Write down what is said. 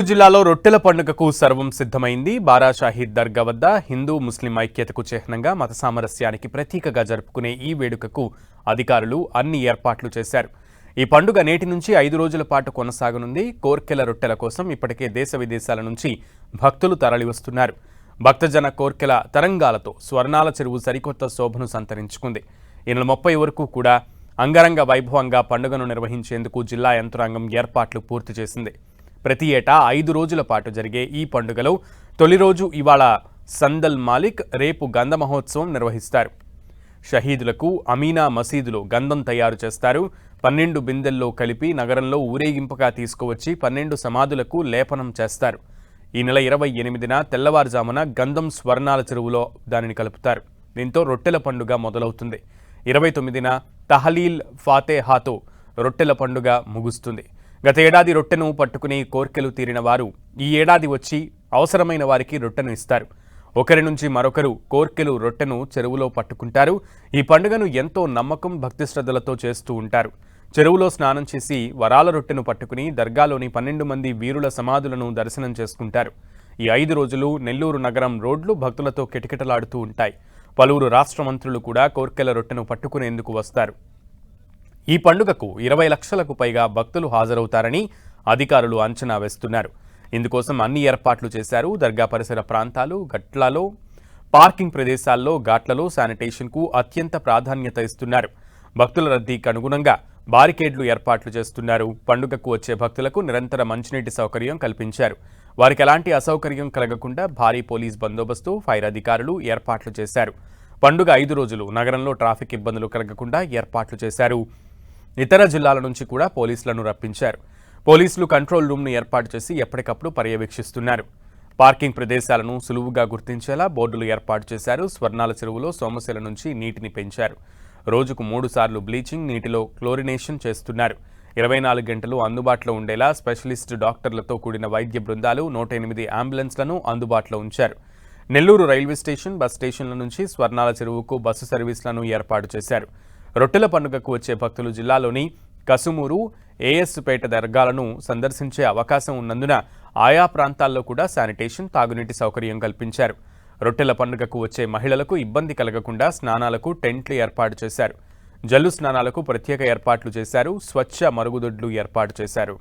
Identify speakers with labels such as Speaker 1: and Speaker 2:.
Speaker 1: జిల్లాలో రొట్టెల పండుగకు సర్వం సిద్ధమైంది. బారా షాహీద్ దర్గా వద్ద హిందూ ముస్లిం ఐక్యతకు చిహ్నంగా మత సామరస్యానికి ప్రతీకగా జరుపుకునే ఈ వేడుకకు అధికారులు అన్ని ఏర్పాట్లు చేశారు. ఈ పండుగ నేటి నుంచి 5 రోజుల పాటు కొనసాగనుంది. కోర్కెల రొట్టెల కోసం ఇప్పటికే దేశ విదేశాల నుంచి భక్తులు తరలివస్తున్నారు. భక్తజన కోర్కెల తరంగాలతో స్వర్ణాల చెరువు సరికొత్త శోభను సంతరించుకుంది. ఈ నెల 30 వరకు కూడా అంగరంగ వైభవంగా పండుగను నిర్వహించేందుకు జిల్లా యంత్రాంగం ఏర్పాట్లు పూర్తి చేసింది. ప్రతి ఏటా 5 రోజుల పాటు జరిగే ఈ పండుగలో తొలి రోజు ఇవాళ సందల్ మాలిక్, రేపు గంధ మహోత్సవం నిర్వహిస్తారు. షహీదులకు అమీనా మసీదులో గంధం తయారు చేస్తారు. 12 బిందెల్లో కలిపి నగరంలో ఊరేగింపుగా తీసుకువచ్చి 12 సమాధులకు లేపనం చేస్తారు. ఈ నెల 28న తెల్లవారుజామున గంధం స్వర్ణాల చెరువులో దానిని కలుపుతారు. దీంతో రొట్టెల పండుగ మొదలవుతుంది. 29న తహలీల్ ఫాతేహాతో రొట్టెల పండుగ ముగుస్తుంది. గత ఏడాది రొట్టెను పట్టుకుని కోర్కెలు తీరిన వారు ఈ ఏడాది వచ్చి అవసరమైన వారికి రొట్టెను ఇస్తారు. ఒకరి నుంచి మరొకరు కోర్కెలు రొట్టెను చెరువులో పట్టుకుంటారు. ఈ పండుగను ఎంతో నమ్మకం, భక్తి శ్రద్ధలతో చేస్తూ ఉంటారు. చెరువులో స్నానం చేసి వరాల రొట్టెను పట్టుకుని దర్గాలోని 12 మంది వీరుల సమాధులను దర్శనం చేసుకుంటారు. ఈ 5 రోజులు నెల్లూరు నగరం రోడ్లు భక్తులతో కిటకిటలాడుతూ ఉంటాయి. పలువురు రాష్ట్ర మంత్రులు కూడా కోర్కెల రొట్టెను పట్టుకునేందుకు వస్తారు. ఈ పండుగకు 20 లక్షలకు పైగా భక్తులు హాజరవుతారని అధికారులు అంచనా వేస్తున్నారు. ఇందుకోసం అన్ని ఏర్పాట్లు చేశారు. దర్గా పరిసర ప్రాంతాలు, గట్లలో, పార్కింగ్ ప్రదేశాల్లో, ఘాట్లలో శానిటేషన్కు అత్యంత ప్రాధాన్యత ఇస్తున్నారు. భక్తుల రద్దీకి అనుగుణంగా బారికేడ్లు ఏర్పాట్లు చేస్తున్నారు. పండుగకు వచ్చే భక్తులకు నిరంతర మంచినీటి సౌకర్యం కల్పించారు. వారికి ఎలాంటి అసౌకర్యం కలగకుండా భారీ పోలీస్ బందోబస్తు, ఫైర్ అధికారులు ఏర్పాట్లు చేశారు. పండుగ 5 రోజులు నగరంలో ట్రాఫిక్ ఇబ్బందులు కలగకుండా ఏర్పాట్లు చేశారు. ఇతర జిల్లాల నుంచి కూడా పోలీసులను రప్పించారు. పోలీసులు కంట్రోల్ రూమ్ను ఏర్పాటు చేసి ఎప్పటికప్పుడు పర్యవేక్షిస్తున్నారు. పార్కింగ్ ప్రదేశాలను సులువుగా గుర్తించేలా బోర్డులు ఏర్పాటు చేశారు. స్వర్ణాల చెరువులో సోమశిల నుంచి నీటిని పెంచారు. రోజుకు 3 సార్లు బ్లీచింగ్, నీటిలో క్లోరినేషన్ చేస్తున్నారు. 24 గంటలు అందుబాటులో ఉండేలా స్పెషలిస్ట్ డాక్టర్లతో కూడిన వైద్య బృందాలు, 108 అంబులెన్స్లను అందుబాటులో ఉంచారు. నెల్లూరు రైల్వే స్టేషన్, బస్ స్టేషన్ల నుంచి స్వర్ణాల చెరువుకు బస్సు సర్వీసులను ఏర్పాటు చేశారు. రొట్టెల పండుగకు వచ్చే భక్తులు జిల్లాలోని కసుమూరు, ఏఎస్పేట దర్గాలను సందర్శించే అవకాశం ఉన్నందున ఆయా ప్రాంతాల్లో కూడా శానిటేషన్, తాగునీటి సౌకర్యం కల్పించారు. రొట్టెల పండుగకు వచ్చే మహిళలకు ఇబ్బంది కలగకుండా స్నానాలకు టెంట్లు ఏర్పాటు చేశారు. జల్లు స్నానాలకు ప్రత్యేక ఏర్పాట్లు చేశారు. స్వచ్ఛ మరుగుదొడ్లు ఏర్పాటు చేశారు.